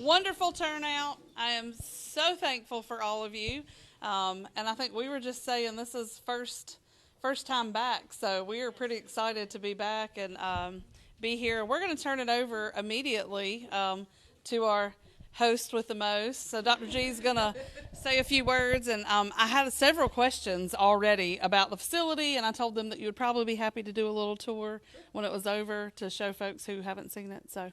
wonderful turnout. I am so thankful for all of you. And I think we were just saying this is first time back, so we are pretty excited to be back and be here. We're going to turn it over immediately to our host with the most. So Dr. G is going to say a few words, and I had several questions already about the facility, and I told them that you would probably be happy to do a little tour when it was over to show folks who haven't seen it. So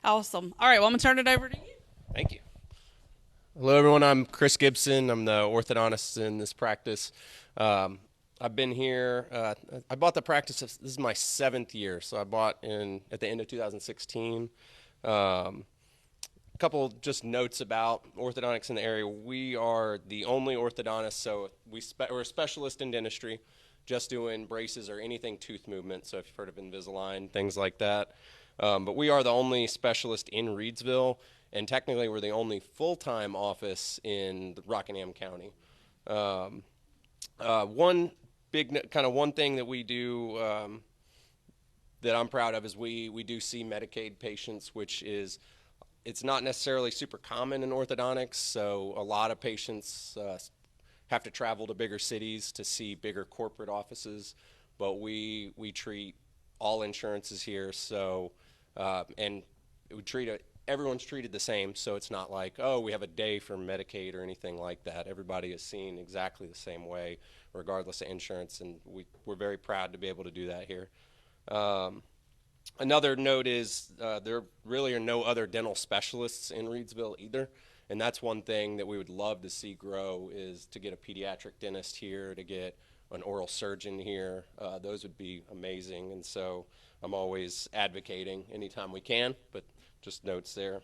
awesome. All right, well, I'm going to turn it over to you. Thank you. Hello, everyone. I'm Chris Gibson. I'm the orthodontist in this practice. I've been here. I bought the practice. This is my 7th year, so I bought at the end of 2016. A couple just notes about orthodontics in the area. We are the only orthodontist, so we're a specialist in dentistry, just doing braces or anything tooth movement. So if you've heard of Invisalign, things like that. But we are the only specialist in Reidsville, and technically we're the only full-time office in Rockingham County. One thing that we do that I'm proud of is we do see Medicaid patients, which is, it's not necessarily super common in orthodontics, so a lot of patients have to travel to bigger cities to see bigger corporate offices, but we treat all insurances here, so and everyone's treated the same, so it's not like, oh, we have a day for Medicaid or anything like that. Everybody is seen exactly the same way, regardless of insurance, and we're very proud to be able to do that here. Another note is there really are no other dental specialists in Reidsville either, and that's one thing that we would love to see grow, is to get a pediatric dentist here, to get an oral surgeon here. Those would be amazing, and so I'm always advocating anytime we can, but just notes there.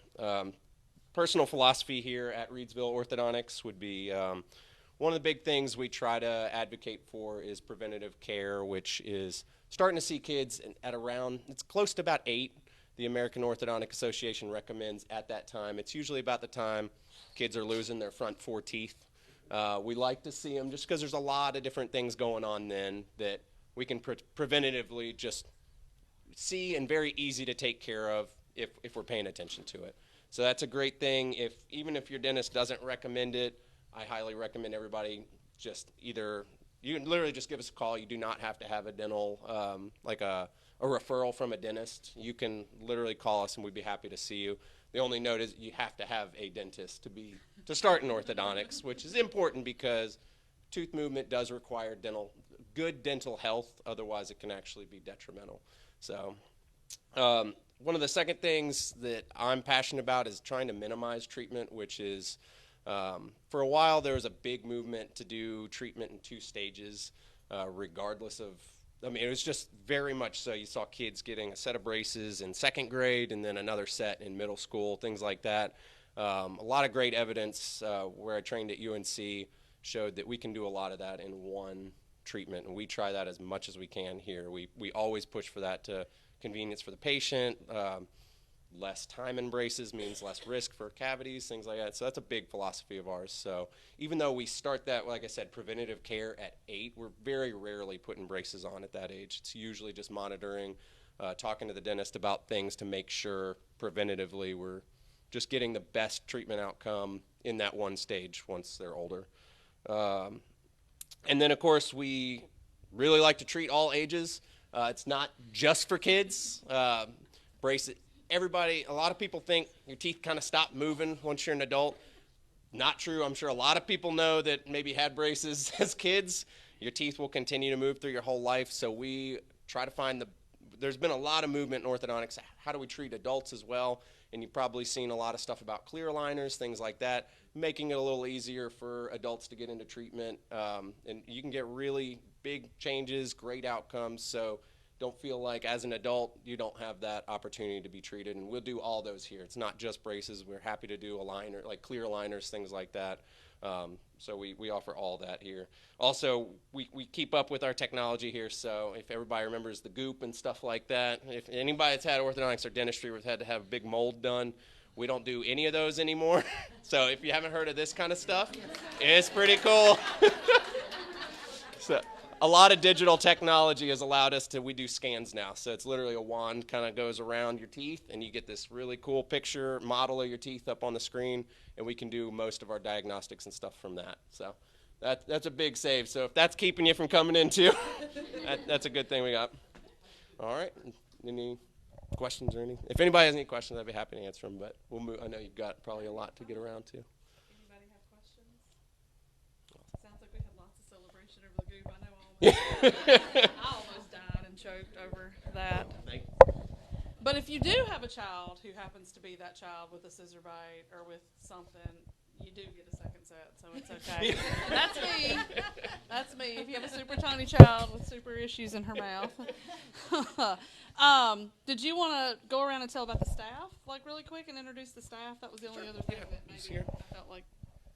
Personal philosophy here at Reidsville Orthodontics would be one of the big things we try to advocate for is preventative care, which is starting to see kids at around, it's close to about 8. The American Orthodontic Association recommends at that time. It's usually about the time kids are losing their front 4 teeth. We like to see them just because there's a lot of different things going on then that we can preventatively just see, and very easy to take care of if we're paying attention to it. So that's a great thing. Even if your dentist doesn't recommend it, I highly recommend everybody just either, you can literally just give us a call. You do not have to have a dental, like a referral from a dentist. You can literally call us and we'd be happy to see you. The only note is you have to have a dentist to start in orthodontics, which is important because tooth movement does require good dental health. Otherwise, it can actually be detrimental. So one of the second things that I'm passionate about is trying to minimize treatment, which is, for a while there was a big movement to do treatment in 2 stages, regardless of, it was just very much so. You saw kids getting a set of braces in 2nd grade and then another set in middle school, things like that. A lot of great evidence where I trained at UNC showed that we can do a lot of that in one treatment, and we try that as much as we can here. We always push for that, to convenience for the patient. Less time in braces means less risk for cavities, things like that. So that's a big philosophy of ours. So even though we start that, like I said, preventative care at 8, we're very rarely putting braces on at that age. It's usually just monitoring, talking to the dentist about things to make sure preventatively we're just getting the best treatment outcome in that one stage once they're older. And then, of course, we really like to treat all ages. It's not just for kids. Braces. A lot of people think your teeth kind of stop moving once you're an adult. Not true. I'm sure a lot of people know that maybe had braces as kids. Your teeth will continue to move through your whole life. So we try to find there's been a lot of movement in orthodontics. How do we treat adults as well? And you've probably seen a lot of stuff about clear aligners, things like that, making it a little easier for adults to get into treatment. And you can get really big changes, great outcomes. So don't feel like as an adult you don't have that opportunity to be treated, and we'll do all those here. It's not just braces. We're happy to do aligner, like clear aligners, things like that. So we offer all that here. Also, we keep up with our technology here, so if everybody remembers the goop and stuff like that, if anybody that's had orthodontics or dentistry has had to have a big mold done, we don't do any of those anymore. So if you haven't heard of this kind of stuff, it's pretty cool. So a lot of digital technology has allowed us to, we do scans now. So it's literally a wand kind of goes around your teeth, and you get this really cool picture model of your teeth up on the screen, and we can do most of our diagnostics and stuff from that. So that's a big save. So if that's keeping you from coming in too, that's a good thing we got. All right. Any questions or anything? If anybody has any questions, I'd be happy to answer them, but we'll move. I know you've got probably a lot to get around to. Anybody have questions? Sounds like we had lots of celebration over the goop. I know I almost died and choked over that. Thank you. But if you do have a child who happens to be that child with a scissor bite or with something, you do get a second set, so it's okay. That's me. That's me. If you have a super tiny child with super issues in her mouth. Did you want to go around and tell about the staff, like really quick, and introduce the staff? That was the only other thing that maybe I felt like.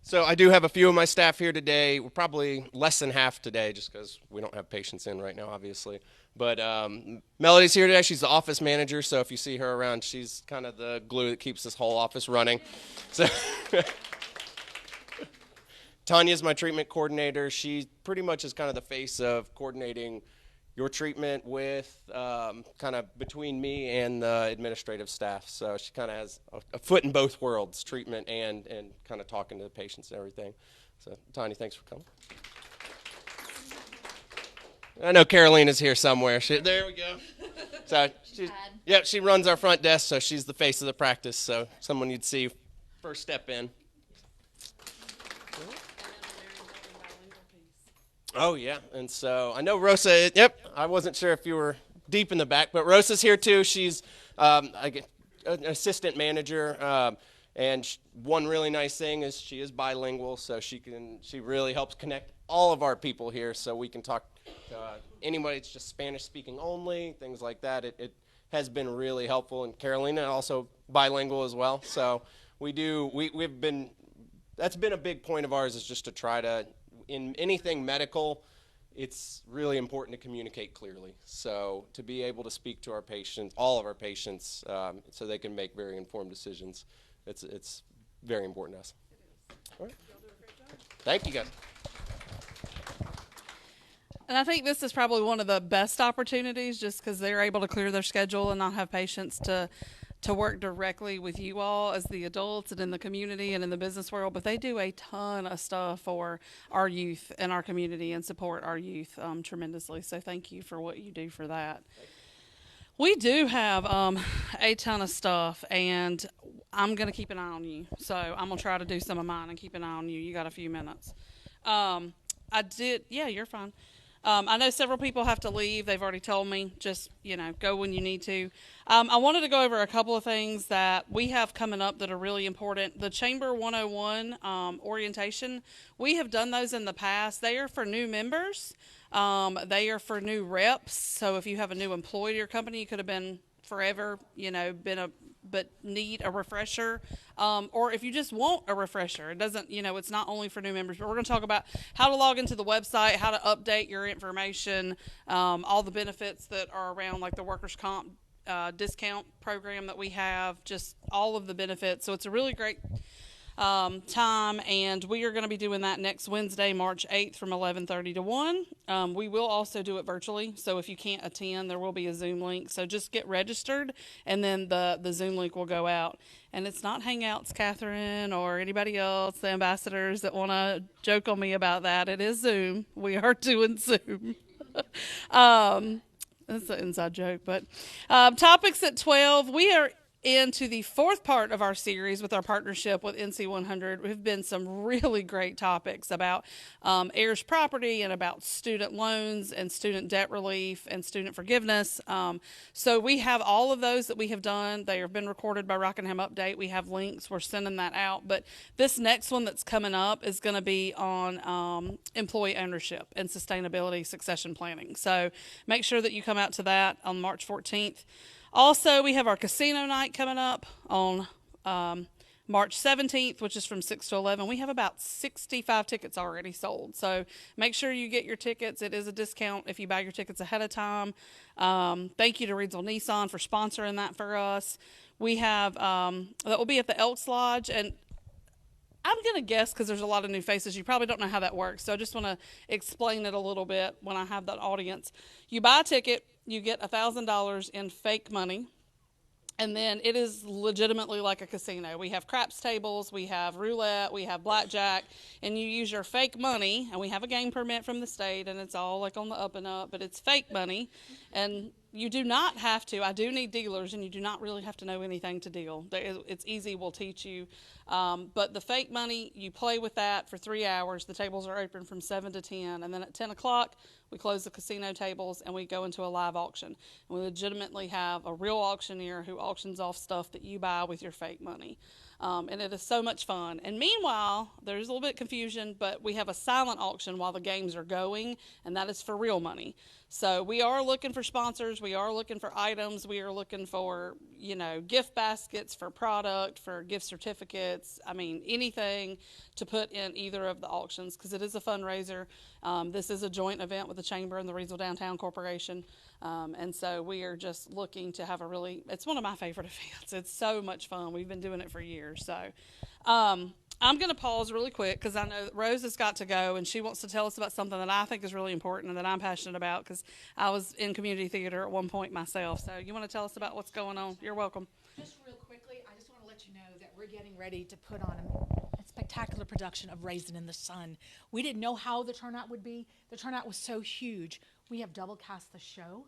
So I do have a few of my staff here today. We're probably less than half today just because we don't have patients in right now, obviously. But Melody's here today. She's the office manager, so if you see her around, she's kind of the glue that keeps this whole office running. So Tanya's my treatment coordinator. She pretty much is kind of the face of coordinating your treatment with kind of between me and the administrative staff. So she kind of has a foot in both worlds, treatment and kind of talking to the patients and everything. So Tanya, thanks for coming. I know Carolina's here somewhere. There we go. So she runs our front desk, so she's the face of the practice. So someone you'd see first step in. Oh, yeah. And so I know Rosa, I wasn't sure if you were deep in the back, but Rosa's here too. She's an assistant manager. And one really nice thing is she is bilingual, so she really helps connect all of our people here so we can talk to anybody that's just Spanish speaking only, things like that. It has been really helpful. And Carolina also bilingual as well. So that's been a big point of ours, is just to try to, in anything medical, it's really important to communicate clearly. So to be able to speak to our patients, all of our patients, so they can make very informed decisions, it's very important to us. All right. Y'all do a great job. Thank you, guys. And I think this is probably one of the best opportunities, just because they're able to clear their schedule and not have patients to work directly with you all as the adults and in the community and in the business world. But they do a ton of stuff for our youth and our community and support our youth tremendously. So thank you for what you do for that. We do have a ton of stuff, and I'm going to keep an eye on you. So I'm going to try to do some of mine and keep an eye on you. You got a few minutes. You're fine. I know several people have to leave. They've already told me, just, go when you need to. I wanted to go over a couple of things that we have coming up that are really important. The Chamber 101 orientation, we have done those in the past. They are for new members. They are for new reps. So if you have a new employee to your company, you could have been forever, but need a refresher, or if you just want a refresher. It doesn't, it's not only for new members, but we're going to talk about how to log into the website, how to update your information, all the benefits that are around, like the workers' comp discount program that we have, just all of the benefits. So it's a really great time, and we are going to be doing that next Wednesday, March 8th from 11:30 to 1. We will also do it virtually, so if you can't attend, there will be a Zoom link. So just get registered, and then the Zoom link will go out. And it's not Hangouts, Catherine, or anybody else, the ambassadors that want to joke on me about that. It is Zoom. We are doing Zoom. That's an inside joke, but topics at 12. We are into the fourth part of our series with our partnership with NC 100. We've been some really great topics about heirs property and about student loans and student debt relief and student forgiveness. So we have all of those that we have done. They have been recorded by Rockingham Update. We have links. We're sending that out. But this next one that's coming up is going to be on employee ownership and sustainability succession planning. So make sure that you come out to that on March 14th. Also, we have our casino night coming up on March 17th, which is from 6 to 11. We have about 65 tickets already sold. So make sure you get your tickets. It is a discount if you buy your tickets ahead of time. Thank you to Reidsville Nissan for sponsoring that for us. We have, that will be at the Elks Lodge. And I'm going to guess, because there's a lot of new faces, you probably don't know how that works. So I just want to explain it a little bit when I have that audience. You buy a ticket, you get $1,000 in fake money. And then it is legitimately like a casino. We have craps tables, we have roulette, we have blackjack, and you use your fake money, and we have a game permit from the state, and it's all like on the up and up, but it's fake money. And you do not have to, I do need dealers, and you do not really have to know anything to deal. It's easy, we'll teach you. But the fake money, you play with that for 3 hours. The tables are open from 7 to 10, and then at 10 o'clock, we close the casino tables and we go into a live auction. And we legitimately have a real auctioneer who auctions off stuff that you buy with your fake money. And it is so much fun. And meanwhile, there's a little bit of confusion, but we have a silent auction while the games are going, and that is for real money. So we are looking for sponsors. We are looking for items. We are looking for, gift baskets for product, for gift certificates. I mean, anything to put in either of the auctions, because it is a fundraiser. This is a joint event with the Chamber and the Reidsville Downtown Corporation. And so we are just looking to have it's one of my favorite events. It's so much fun. We've been doing it for years. So I'm going to pause really quick because I know that Rose has got to go, and she wants to tell us about something that I think is really important and that I'm passionate about, because I was in community theater at one point myself. So you want to tell us about what's going on? You're welcome. Just real quickly, I just want to let you know that we're getting ready to put on a spectacular production of Raisin in the Sun. We didn't know how the turnout would be. The turnout was so huge. We have double cast the show,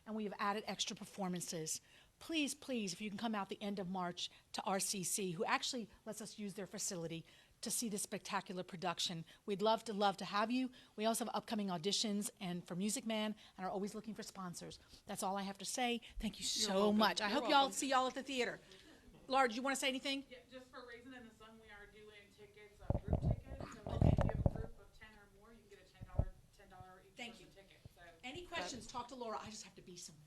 and we have added extra performances. Please, please, if you can come out the end of March to RCC, who actually lets us use their facility to see this spectacular production. We'd love to have you. We also have upcoming auditions and for Music Man, and are always looking for sponsors. That's all I have to say. Thank you so much. I hope y'all see y'all at the theater. Laura, do you want to say anything? Yeah, just for Raisin in the Sun, we are doing tickets, group tickets. So if you have a group of 10 or more, you can get a $10 each Thank you. ticket. So Any questions, talk to Laura. I just have to be somewhere.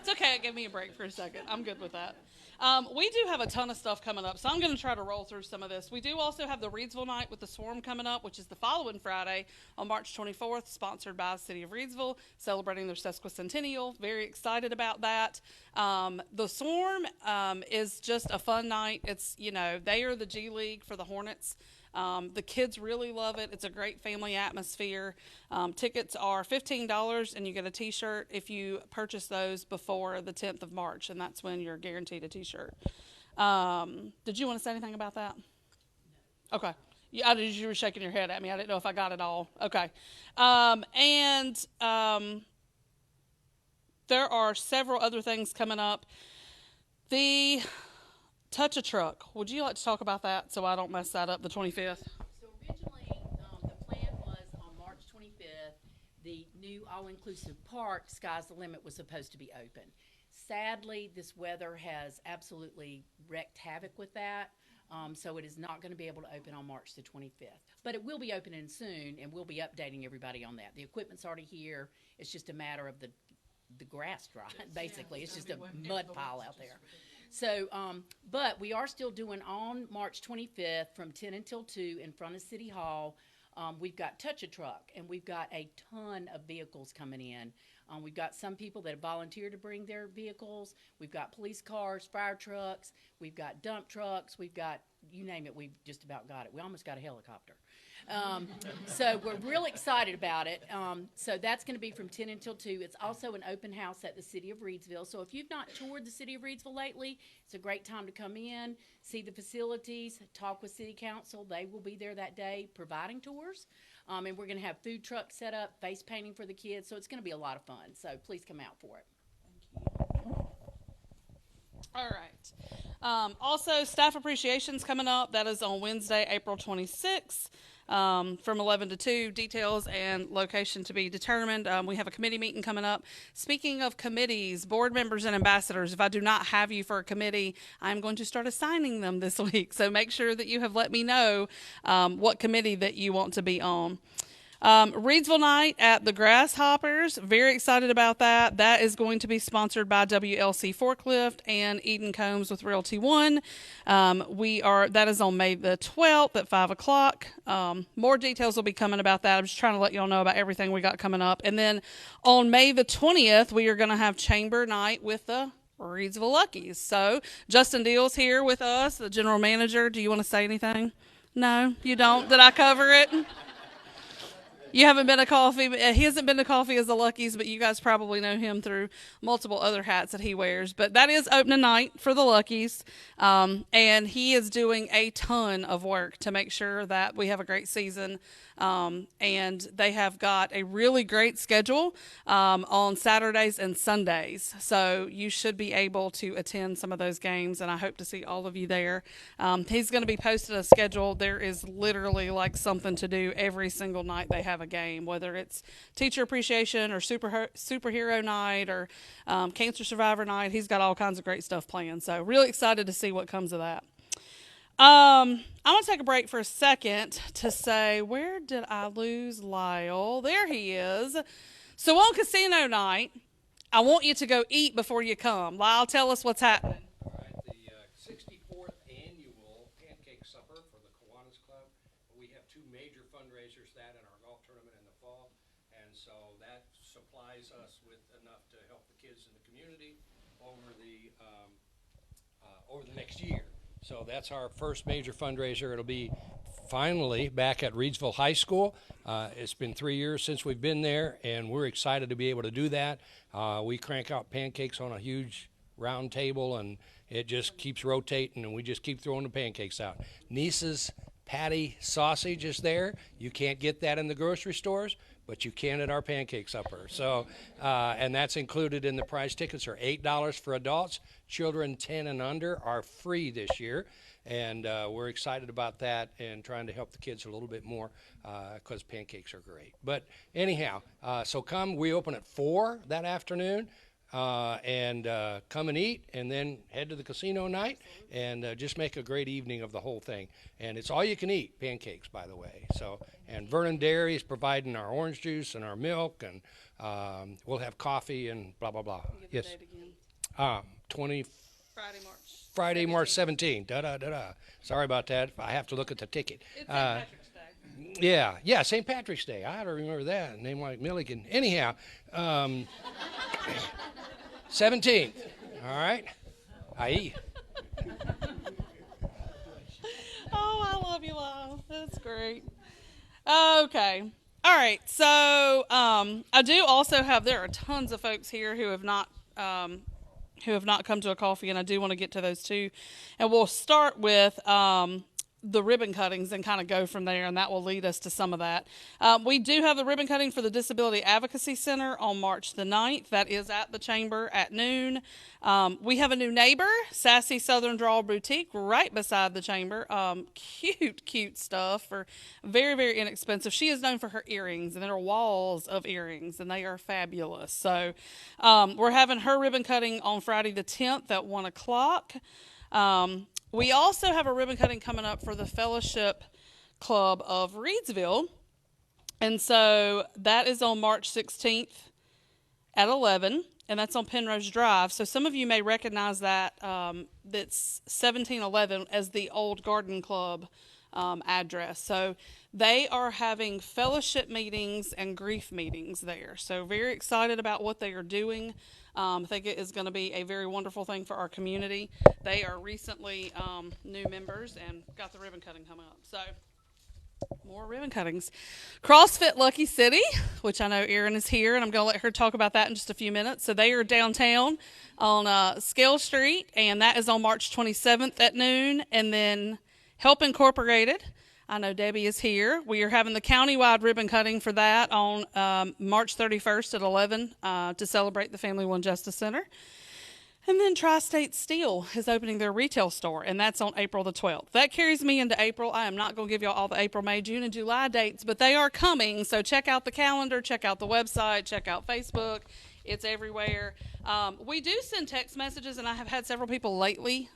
It's okay. Give me a break for a second. I'm good with that. We do have a ton of stuff coming up, so I'm going to try to roll through some of this. We do also have the Reidsville Night with the Swarm coming up, which is the following Friday on March 24th, sponsored by the City of Reidsville, celebrating their sesquicentennial. Very excited about that. The Swarm is just a fun night. It's, they are the G League for the Hornets. The kids really love it. It's a great family atmosphere. Tickets are $15, and you get a T-shirt if you purchase those before the 10th of March, and that's when you're guaranteed a T-shirt. Did you want to say anything about that? No. Okay. Yeah, you were shaking your head at me. I didn't know if I got it all. Okay. There are several other things coming up. The Touch a Truck. Would you like to talk about that so I don't mess that up, the 25th? So originally, the plan was on March 25th, the new all-inclusive park, Sky's the Limit, was supposed to be open. Sadly, this weather has absolutely wreaked havoc with that, so it is not going to be able to open on March the 25th. But it will be opening soon, and we'll be updating everybody on that. The equipment's already here. It's just a matter of the grass drying, basically. It's just a mud pile out there. So, but we are still doing on March 25th from 10 until 2 in front of City Hall. We've got Touch a Truck, and we've got a ton of vehicles coming in. We've got some people that have volunteered to bring their vehicles. We've got police cars, fire trucks. We've got dump trucks. We've got, you name it, we've just about got it. We almost got a helicopter. So we're real excited about it. So that's going to be from 10 until 2. It's also an open house at the City of Reidsville. So if you've not toured the City of Reidsville lately, it's a great time to come in, see the facilities, talk with City Council. They will be there that day providing tours. And we're going to have food trucks set up, face painting for the kids. So it's going to be a lot of fun. So please come out for it. Thank you. All right. Also, staff appreciation's coming up. That is on Wednesday, April 26th. From 11 to 2, details and location to be determined. We have a committee meeting coming up. Speaking of committees, board members and ambassadors, if I do not have you for a committee, I'm going to start assigning them this week. So make sure that you have let me know what committee that you want to be on. Reidsville Night at the Grasshoppers. Very excited about that. That is going to be sponsored by WLC Forklift and Eden Combs with Realty One. That is on May the 12th at 5 o'clock. More details will be coming about that. I'm just trying to let y'all know about everything we got coming up. And then on May the 20th, we are going to have Chamber Night with the Reidsville Luckies. So Justin Deal's here with us, the general manager. Do you want to say anything? No, you don't? Did I cover it? You haven't been to coffee. He hasn't been to coffee as the Luckies, but you guys probably know him through multiple other hats that he wears. But that is opening night for the Luckies, and he is doing a ton of work to make sure that we have a great season. And they have got a really great schedule on Saturdays and Sundays. So you should be able to attend some of those games, and I hope to see all of you there. He's going to be posting a schedule. There is literally like something to do every single night they have a game, whether it's teacher appreciation or superhero night or cancer survivor night. He's got all kinds of great stuff planned. So really excited to see what comes of that. I want to take a break for a second to say, where did I lose Lyle? There he is. So on casino night, I want you to go eat before you come. Lyle, tell us what's happening. All right, the 64th annual pancake supper for the Kiwanis Club. We have two major fundraisers, that and our golf tournament in the fall, and so that supplies us with enough to help the kids in the community over the next year. So that's our first major fundraiser. It'll be finally back at Reidsville High School. It's been 3 years since we've been there, and we're excited to be able to do that. We crank out pancakes on a huge round table, and it just keeps rotating, and we just keep throwing the pancakes out. Niece's patty sausage is there. You can't get that in the grocery stores, but you can at our pancake supper. So, and that's included in the price. Tickets are $8 for adults. Children 10 and under are free this year, and we're excited about that and trying to help the kids a little bit more because pancakes are great. But anyhow, so come. We open at 4 that afternoon. And come and eat, and then head to the casino night, and just make a great evening of the whole thing. And it's all you can eat, pancakes, by the way. So, and Vernon Dairy is providing our orange juice and our milk, and we'll have coffee and blah blah blah. Give Yes. the date again. 20 Friday, March 17. Sorry about that. I have to look at the ticket. It's St. Patrick's Day. Yeah, St. Patrick's Day. I ought to remember that. Name like Milligan. Anyhow, 17th. All right. Aye. Oh, I love you, Lyle. That's great. Okay. All right. So I do also have. There are tons of folks here who have not come to a coffee, and I do want to get to those too. And we'll start with the ribbon cuttings and kind of go from there, and that will lead us to some of that. We do have the ribbon cutting for the Disability Advocacy Center on March the 9th. That is at the Chamber at noon. We have a new neighbor, Sassy Southern Drawl Boutique, right beside the Chamber. Cute stuff for very, very inexpensive. She is known for her earrings, and there are walls of earrings, and they are fabulous. So we're having her ribbon cutting on Friday the 10th at 1 o'clock. We also have a ribbon cutting coming up for the Fellowship Club of Reidsville. And so that is on March 16th at 11, and that's on Penrose Drive. So some of you may recognize that that's 1711 as the old Garden Club address. So they are having fellowship meetings and grief meetings there. So very excited about what they are doing. I think it is going to be a very wonderful thing for our community. They are recently new members and got the ribbon cutting coming up. So more ribbon cuttings. CrossFit Lucky City, which I know Erin is here, and I'm going to let her talk about that in just a few minutes. So they are downtown on Scale Street, and that is on March 27th at noon. And then Help Incorporated, I know Debbie is here. We are having the countywide ribbon cutting for that on March 31st at 11 to celebrate the Family One Justice Center. And then Tri-State Steel is opening their retail store, and that's on April the 12th. That carries me into April. I am not going to give you all the April, May, June, and July dates, but they are coming. So check out the calendar, check out the website, check out Facebook. It's everywhere. We do send text messages, and I have had several people lately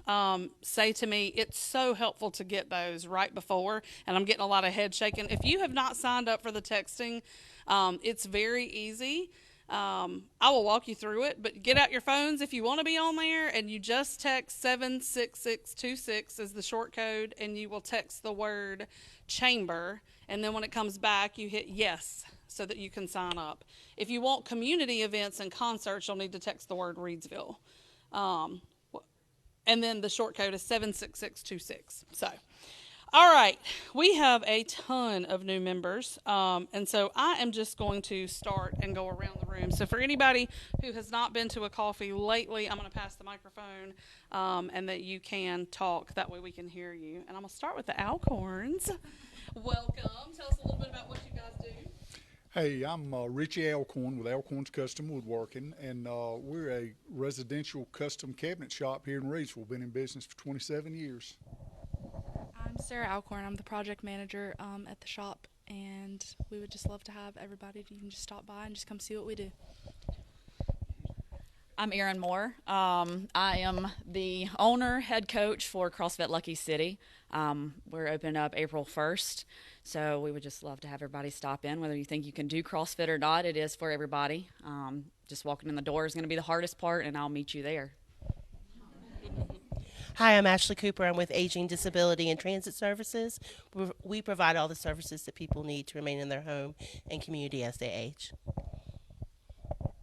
say to me, it's so helpful to get those right before, and I'm getting a lot of head shaking. If you have not signed up for the texting, it's very easy. I will walk you through it, but get out your phones if you want to be on there, and you just text 76626 as the short code, and you will text the word chamber, and then when it comes back, you hit yes so that you can sign up. If you want community events and concerts, you'll need to text the word Reidsville. And then the short code is 76626. So, all right, we have a ton of new members, and so I am just going to start and go around the room. So for anybody who has not been to a coffee lately, I'm going to pass the microphone, and that you can talk. That way we can hear you. And I'm going to start with the Alcorns. Welcome. Tell us a little bit about what you guys do. Hey, I'm Richie Alcorn with Alcorn's Custom Woodworking, and we're a residential custom cabinet shop here in Reidsville. Been in business for 27 years. I'm Sarah Alcorn. I'm the project manager at the shop, and we would just love to have everybody to even just stop by and just come see what we do. I'm Erin Moore. I am the owner, head coach for CrossFit Lucky City. We're opening up April 1st, so we would just love to have everybody stop in. Whether you think you can do CrossFit or not, it is for everybody. Just walking in the door is going to be the hardest part, and I'll meet you there. Hi, I'm Ashley Cooper. I'm with Aging, Disability, and Transit Services. We provide all the services that people need to remain in their home and community as they age.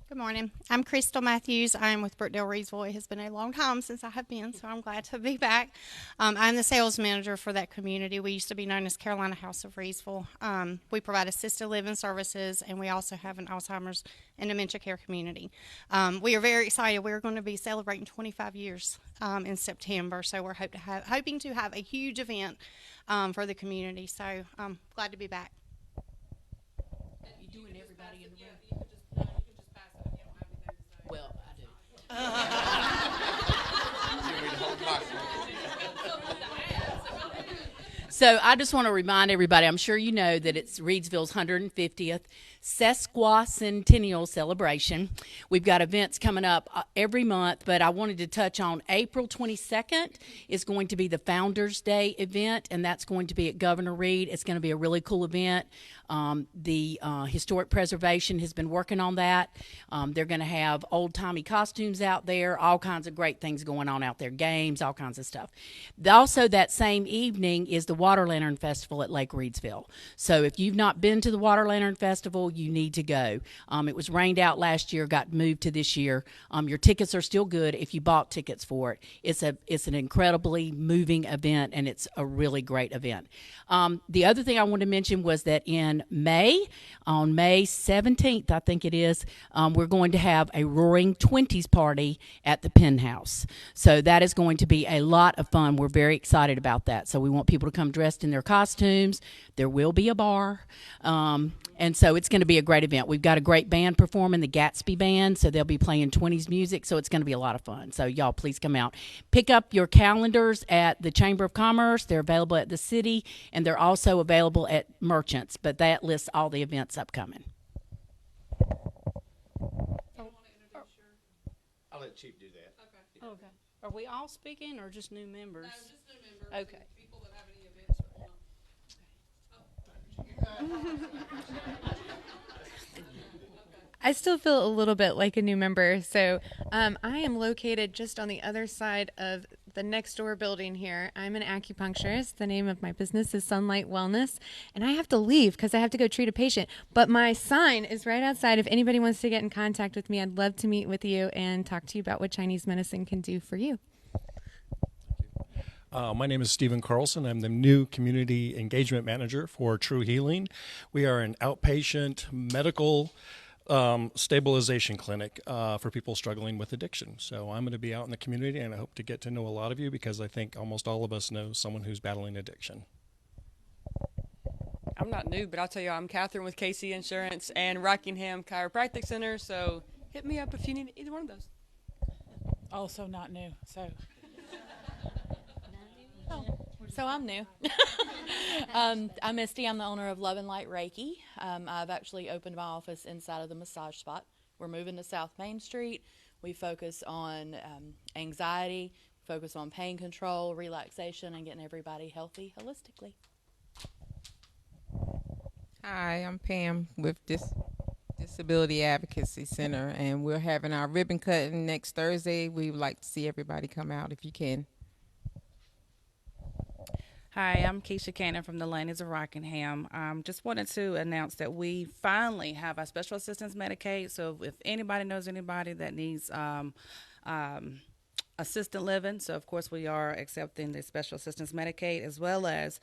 Good morning. I'm Crystal Matthews. I'm with Brookdale Reidsville. It has been a long time since I have been, so I'm glad to be back. I'm the sales manager for that community. We used to be known as Carolina House of Reidsville. We provide assisted living services, and we also have an Alzheimer's and dementia care community. We are very excited. We're going to be celebrating 25 years in September, so we're hoping to have a huge event for the community. So I'm glad to be back. You doing everybody in the room? Well, I do. So I just want to remind everybody, I'm sure you know that it's Reidsville's 150th sesquicentennial celebration. We've got events coming up every month, but I wanted to touch on April 22nd is going to be the Founders Day event, and that's going to be at Governor Reed. It's going to be a really cool event. The Historic Preservation has been working on that. They're going to have old-timey costumes out there, all kinds of great things going on out there, games, all kinds of stuff. Also, that same evening is the Water Lantern Festival at Lake Reidsville. So if you've not been to the Water Lantern Festival, you need to go. It was rained out last year, got moved to this year. Your tickets are still good if you bought tickets for it. It's an incredibly moving event, and it's a really great event. The other thing I wanted to mention was that on May 17th, I think it is, we're going to have a Roaring Twenties party at the Penthouse. So that is going to be a lot of fun. We're very excited about that. So we want people to come dressed in their costumes. There will be a bar. And so it's going to be a great event. We've got a great band performing, the Gatsby Band, so they'll be playing 20s music, so it's going to be a lot of fun. So y'all, please come out. Pick up your calendars at the Chamber of Commerce. They're available at the city, and they're also available at Merchants, but that lists all the events upcoming. I'll let Chief do that. Okay. Are we all speaking or just new members? No, just new members. Okay. People that have any events or not. I still feel a little bit like a new member. So I am located just on the other side of the next door building here. I'm an acupuncturist. The name of my business is Sunlight Wellness. And I have to leave because I have to go treat a patient. But my sign is right outside. If anybody wants to get in contact with me, I'd love to meet with you and talk to you about what Chinese medicine can do for you. My name is Stephen Carlson. I'm the new Community Engagement Manager for True Healing. We are an outpatient medical stabilization clinic for people struggling with addiction. So I'm going to be out in the community, and I hope to get to know a lot of you because I think almost all of us know someone who's battling addiction. I'm not new, but I'll tell you, I'm Catherine with KC Insurance and Rockingham Chiropractic Center, so hit me up if you need either one of those. Also not new, so. So I'm new. I'm Misty. I'm the owner of Love and Light Reiki. I've actually opened my office inside of the massage spot. We're moving to South Main Street. We focus on anxiety, focus on pain control, relaxation, and getting everybody healthy holistically. Hi, I'm Pam with Disability Advocacy Center, and we're having our ribbon cutting next Thursday. We would like to see everybody come out if you can. Hi, I'm Keisha Cannon from the Ladies of Rockingham. Just wanted to announce that we finally have our special assistance Medicaid. So if anybody knows anybody that needs assistant living. So, of course, we are accepting the special assistance Medicaid, as well as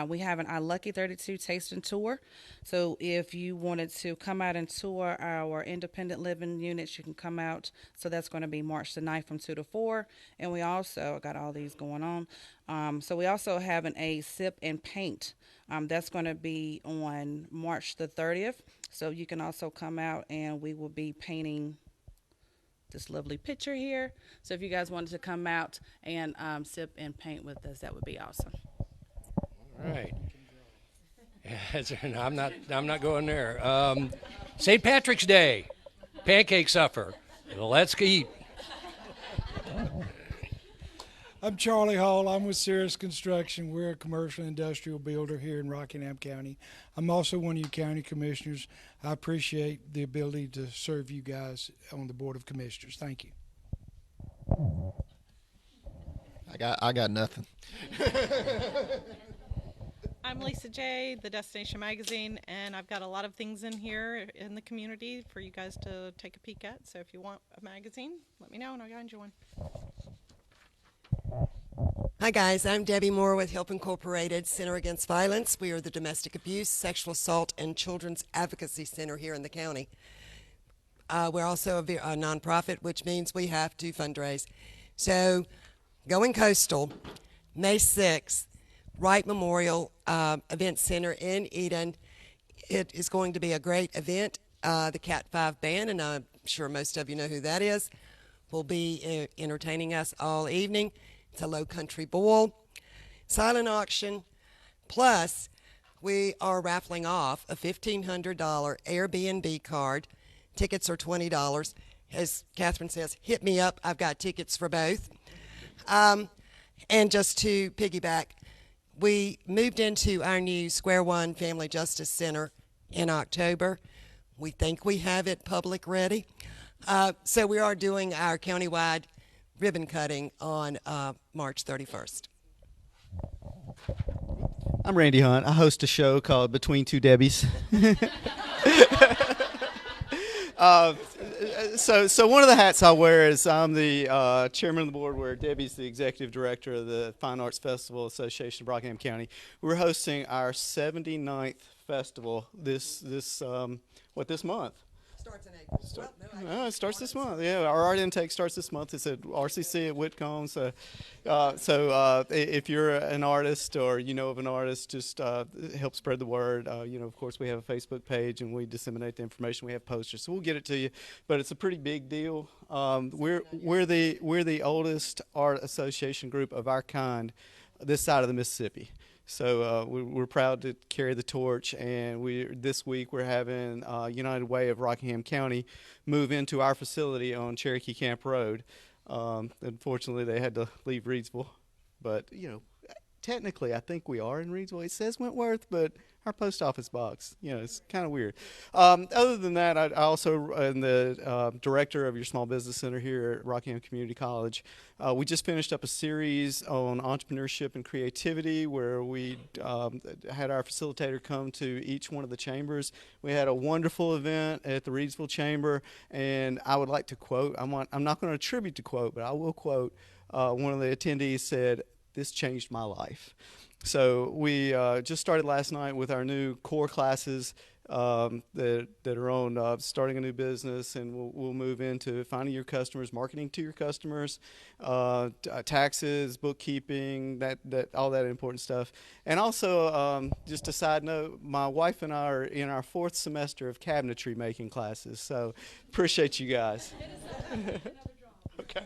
we have an I Lucky 32 tasting tour. So if you wanted to come out and tour our independent living units, you can come out. So that's going to be March the 9th from 2 to 4. And we also got all these going on. So we also have a sip and paint. That's going to be on March the 30th. So you can also come out and we will be painting this lovely picture here. So if you guys wanted to come out and sip and paint with us, that would be awesome. All right. I'm not going there. St. Patrick's Day, pancake supper. Let's eat. I'm Charlie Hall. I'm with Cirrus Construction. We're a commercial industrial builder here in Rockingham County. I'm also one of your county commissioners. I appreciate the ability to serve you guys on the Board of Commissioners. Thank you. I got nothing. I'm Lisa J., the Destination Magazine, and I've got a lot of things in here in the community for you guys to take a peek at. So if you want a magazine, let me know and I'll find you one. Hi guys, I'm Debbie Moore with Help Incorporated, Center Against Violence. We are the Domestic Abuse, Sexual Assault, and Children's Advocacy Center here in the county. We're also a nonprofit, which means we have to fundraise. So, Going Coastal, May 6th, Wright Memorial Event Center in Eden. It is going to be a great event. The Cat 5 Band, and I'm sure most of you know who that is, will be entertaining us all evening. It's a low country boil, silent auction, plus we are raffling off a $1,500 Airbnb card. Tickets are $20. As Catherine says, hit me up. I've got tickets for both. And just to piggyback, we moved into our new Square One Family Justice Center in October. We think we have it public ready. So we are doing our countywide ribbon cutting on March 31st. I'm Randy Hunt. I host a show called Between Two Debbies. So one of the hats I wear is I'm the chairman of the board, where Debbie's the executive director of the Fine Arts Festival Association of Rockingham County. We're hosting our 79th festival this month. Starts in April. It starts this month. Yeah, our art intake starts this month. It's at RCC at Whitcomb. So if you're an artist or you know of an artist, just help spread the word. Of course, we have a Facebook page and we disseminate the information. We have posters, so we'll get it to you. But it's a pretty big deal. We're the oldest art association group of our kind this side of the Mississippi. So we're proud to carry the torch, and this week we're having United Way of Rockingham County move into our facility on Cherokee Camp Road. Unfortunately, they had to leave Reidsville, but technically I think we are in Reidsville. It says Wentworth, but our post office box, it's kind of weird. Other than that, I also am the director of your small business center here at Rockingham Community College. We just finished up a series on entrepreneurship and creativity, where we had our facilitator come to each one of the chambers. We had a wonderful event at the Reidsville Chamber, and I would like to quote, I'm not going to attribute to quote, but I will quote, one of the attendees said, "This changed my life." So we just started last night with our new core classes that are on starting a new business, and we'll move into finding your customers, marketing to your customers, taxes, bookkeeping, that all that important stuff. And also, just a side note, my wife and I are in our 4th semester of cabinetry making classes, so appreciate you guys. Okay.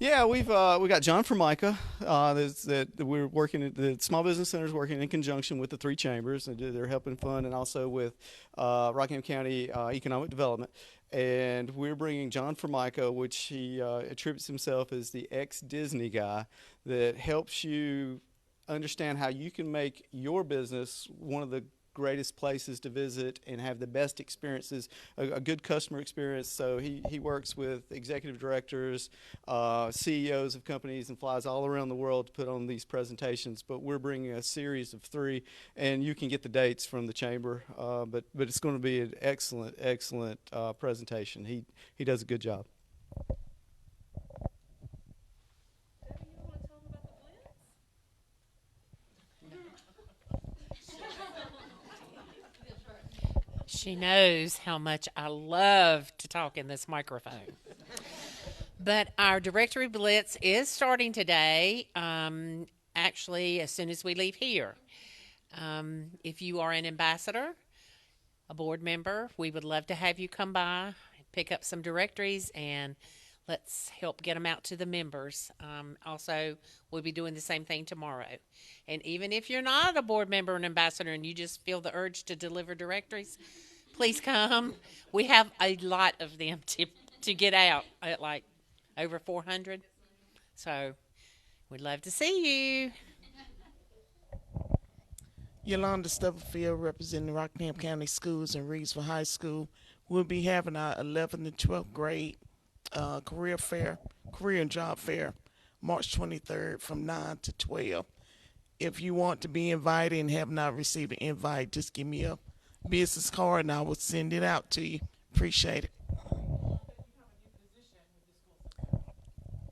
Yeah, we got John Formica. That we're working. The Small Business Center is working in conjunction with the 3 chambers, and they're helping fund, and also with Rockingham County Economic Development. And we're bringing John Formica, which he attributes himself as the ex-Disney guy that helps you understand how you can make your business one of the greatest places to visit and have the best experiences, a good customer experience. So he works with executive directors, CEOs of companies, and flies all around the world to put on these presentations. But we're bringing a series of 3, and you can get the dates from the chamber. But it's going to be an excellent presentation. He does a good job. She knows how much I love to talk in this microphone. But our directory blitz is starting today, actually as soon as we leave here. If you are an ambassador, a board member, we would love to have you come by, pick up some directories, and let's help get them out to the members. Also, we'll be doing the same thing tomorrow. And even if you're not a board member or an ambassador and you just feel the urge to deliver directories, please come. We have a lot of them to get out, at like over 400. So we'd love to see you. Yolanda Stubblefield, representing Rockingham County Schools and Reidsville High School. We'll be having our 11th and 12th grade career and job fair, March 23rd from 9 to 12. If you want to be invited and have not received an invite, just give me a business card and I will send it out to you. Appreciate it.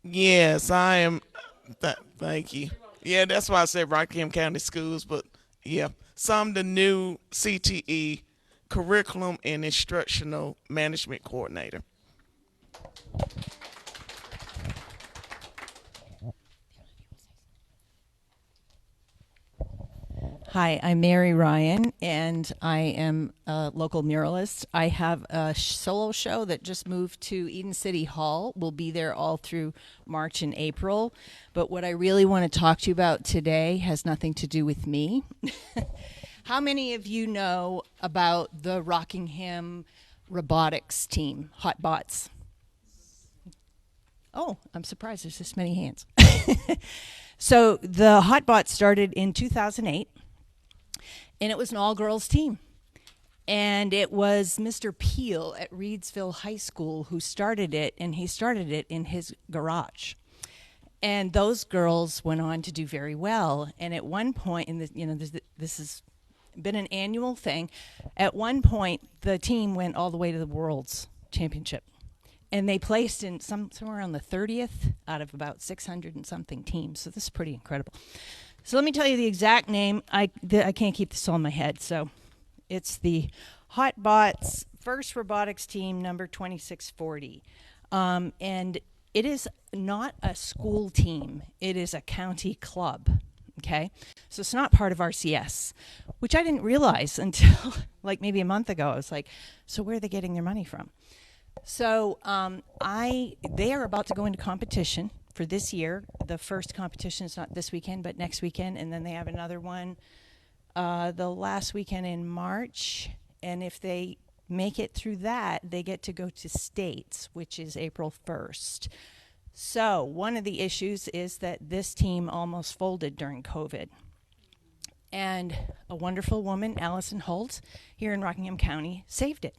Yes, I am. Thank you. Yeah, that's why I said Rockingham County Schools, but yeah, so I'm the new CTE Curriculum and Instructional Management Coordinator. Hi, I'm Mary Ryan, and I am a local muralist. I have a solo show that just moved to Eden City Hall. We'll be there all through March and April. But what I really want to talk to you about today has nothing to do with me. How many of you know about the Rockingham robotics team, Hotbots? Oh, I'm surprised there's this many hands. So the Hotbots started in 2008. And it was an all-girls team. And it was Mr. Peel at Reidsville High School who started it, and he started it in his garage. And those girls went on to do very well. And at one point, this has been an annual thing. At one point, the team went all the way to the World's Championship. And they placed in somewhere on the 30th out of about 600 and something teams. So this is pretty incredible. So let me tell you the exact name. I can't keep this all in my head. So it's the Hotbots First Robotics Team number 2640. And it is not a school team. It is a county club. Okay? So it's not part of RCS, which I didn't realize until like maybe a month ago. I was like, so where are they getting their money from? So they are about to go into competition for this year. The first competition is not this weekend, but next weekend, and then they have another one the last weekend in March. And if they make it through that, they get to go to states, which is April 1st. So one of the issues is that this team almost folded during COVID. And a wonderful woman, Allison Holt, here in Rockingham County, saved it.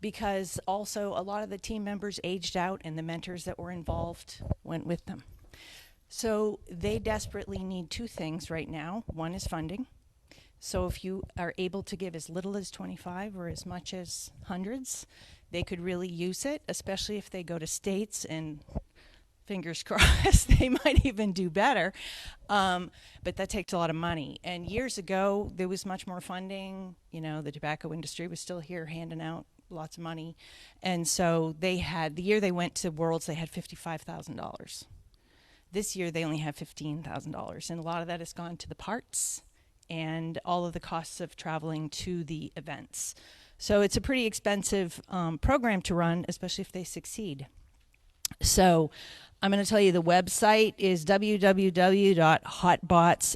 Because also a lot of the team members aged out and the mentors that were involved went with them. So they desperately need 2 things right now. One is funding. So if you are able to give as little as 25 or as much as hundreds, they could really use it, especially if they go to states, and fingers crossed they might even do better. But that takes a lot of money. And years ago, there was much more funding. You know, the tobacco industry was still here handing out lots of money. And so they had, the year they went to Worlds, they had $55,000. This year they only have $15,000. And a lot of that has gone to the parts and all of the costs of traveling to the events. So it's a pretty expensive program to run, especially if they succeed. So I'm going to tell you the website is www.hotbots,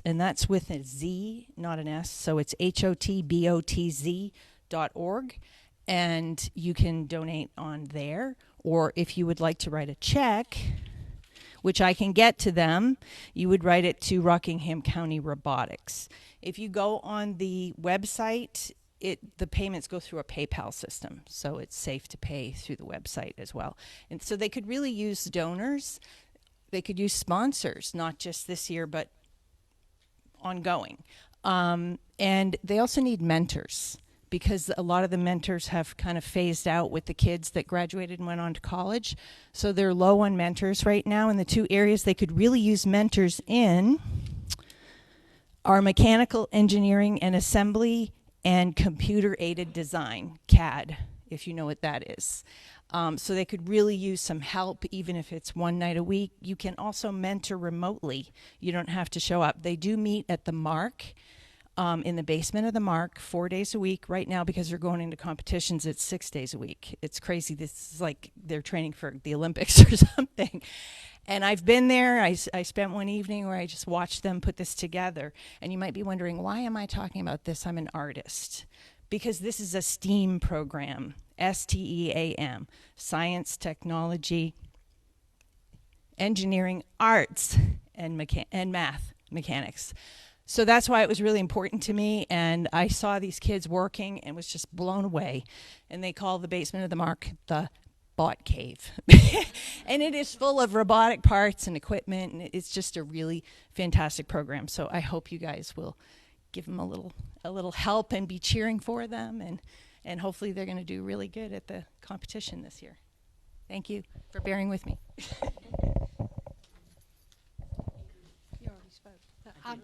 and that's with a Z, not an S. So it's hotbotz.org. And you can donate on there, or if you would like to write a check, which I can get to them, you would write it to Rockingham County Robotics. If you go on the website, the payments go through a PayPal system, so it's safe to pay through the website as well. And so they could really use donors. They could use sponsors, not just this year, but ongoing. And they also need mentors, because a lot of the mentors have kind of phased out with the kids that graduated and went on to college. So they're low on mentors right now. And the two areas they could really use mentors in are mechanical engineering and assembly and computer-aided design, CAD, if you know what that is. So they could really use some help, even if it's one night a week. You can also mentor remotely. You don't have to show up. They do meet at the Mark, in the basement of the Mark, 4 days a week. Right now, because they're going into competitions, it's 6 days a week. It's crazy. This is like they're training for the Olympics or something. And I've been there. I spent one evening where I just watched them put this together. And you might be wondering, why am I talking about this? I'm an artist. Because this is a STEAM program, STEAM, science, technology, engineering, arts, and math, mechanics. So that's why it was really important to me, and I saw these kids working and was just blown away. And they call the basement of the Mark the Bot Cave. And it is full of robotic parts and equipment, and it's just a really fantastic program. So I hope you guys will give them a little help and be cheering for them, and hopefully they're going to do really good at the competition this year. Thank you for bearing with me.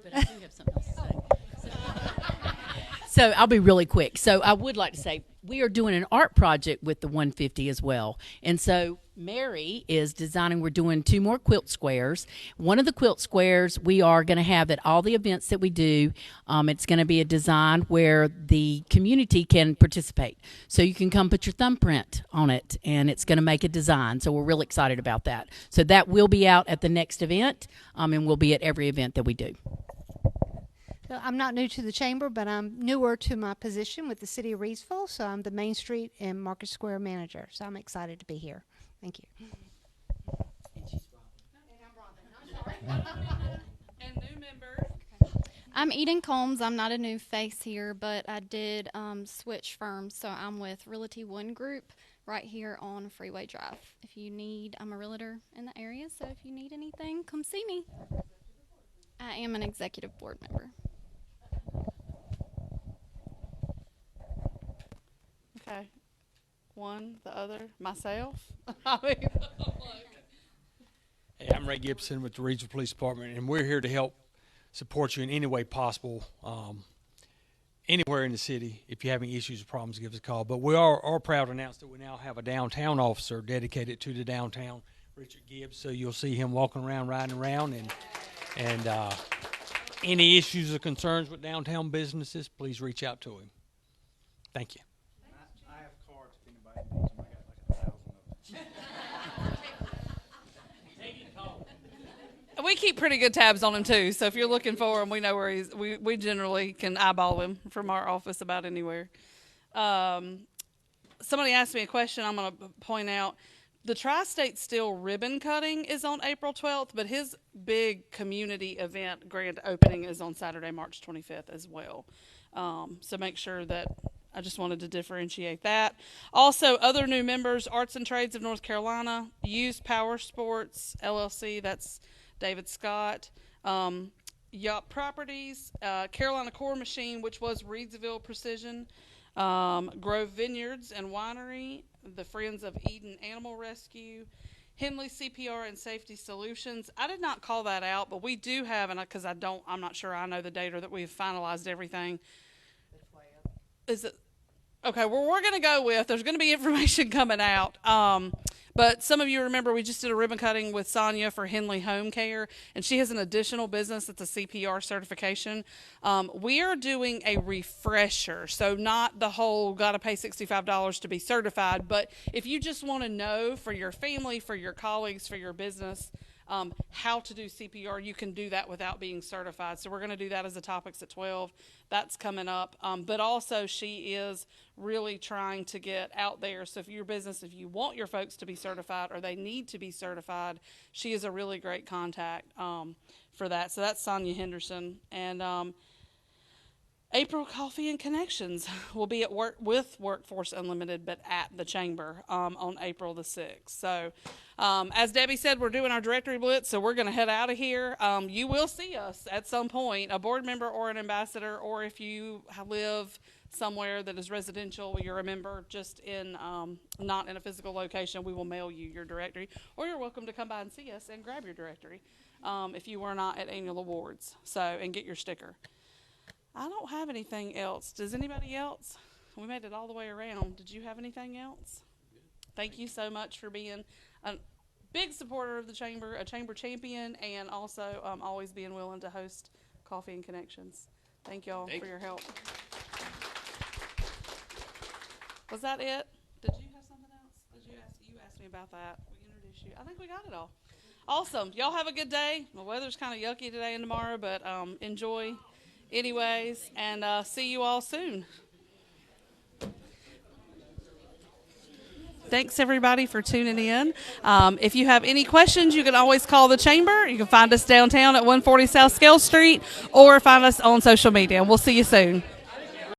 But I do have something else to say. So I'll be really quick. So I would like to say we are doing an art project with the 150 as well. And so Mary is designing, we're doing 2 more quilt squares. One of the quilt squares we are going to have at all the events that we do. It's going to be a design where the community can participate. So you can come put your thumbprint on it, and it's going to make a design. So we're really excited about that. So that will be out at the next event, and will be at every event that we do. So I'm not new to the chamber, but I'm newer to my position with the city of Reidsville. So I'm the Main Street and Market Square manager. So I'm excited to be here. Thank you. And new member. I'm Eden Combs. I'm not a new face here, but I did switch firms. So I'm with Realty One Group right here on Freeway Drive. If you need, I'm a realtor in the area. So if you need anything, come see me. I am an executive board member. Okay. One, the other, myself. I mean, Hey, I'm Ray Gibson with the Reidsville Police Department, and we're here to help support you in any way possible, anywhere in the city. If you have any issues or problems, give us a call. But we are proud to announce that we now have a downtown officer dedicated to the downtown, Richard Gibbs. So you'll see him walking around, riding around, and any issues or concerns with downtown businesses, please reach out to him. Thank you. I have cards if anybody needs them. I got like 1,000 of them. we keep pretty good tabs on him too. So if you're looking for him, we know where he's. We generally can eyeball him from our office about anywhere. Somebody asked me a question. I'm going to point out. The Tri-State Steel ribbon cutting is on April 12th, but his big community event grand opening is on Saturday, March 25th as well. So make sure that I just wanted to differentiate that. Also, other new members, Arts and Trades of North Carolina, Used Power Sports, LLC, that's David Scott, Yacht Properties, Carolina Core Machine, which was Reidsville Precision, Grove Vineyards and Winery, the Friends of Eden Animal Rescue, Henley CPR and Safety Solutions. I did not call that out, but we do have, and because I'm not sure I know the date or that we've finalized everything. Is it okay? Well, we're going to go with. There's going to be information coming out. But some of you remember we just did a ribbon cutting with Sonia for Henley Home Care, and she has an additional business that's a CPR certification. We are doing a refresher, so not the whole got to pay $65 to be certified, but if you just want to know for your family, for your colleagues, for your business, how to do CPR. You can do that without being certified. So we're going to do that as a topics at 12. That's coming up. But also she is really trying to get out there. So if your business, if you want your folks to be certified or they need to be certified, she is a really great contact for that. So that's Sonia Henderson. And April Coffee and Connections will be at work with Workforce Unlimited, but at the chamber on April the 6th. So as Debbie said, we're doing our directory blitz, so we're going to head out of here. You will see us at some point, a board member or an ambassador, or if you live somewhere that is residential, you're a member just in not in a physical location, we will mail you your directory, or you're welcome to come by and see us and grab your directory if you were not at annual awards, so and get your sticker. I don't have anything else. Does anybody else? We made it all the way around. Did you have anything else? Thank you so much for being a big supporter of the chamber, a chamber champion, and also always being willing to host Coffee and Connections. Thank y'all for your help. Was that it? Did you have something else? You asked me about that. We introduced you. I think we got it all. Awesome. Y'all have a good day. The weather's kind of yucky today and tomorrow, but enjoy anyways, and see you all soon. Thanks everybody for tuning in. If you have any questions, you can always call the chamber. You can find us downtown at 140 South Scale Street or find us on social media. We'll see you soon.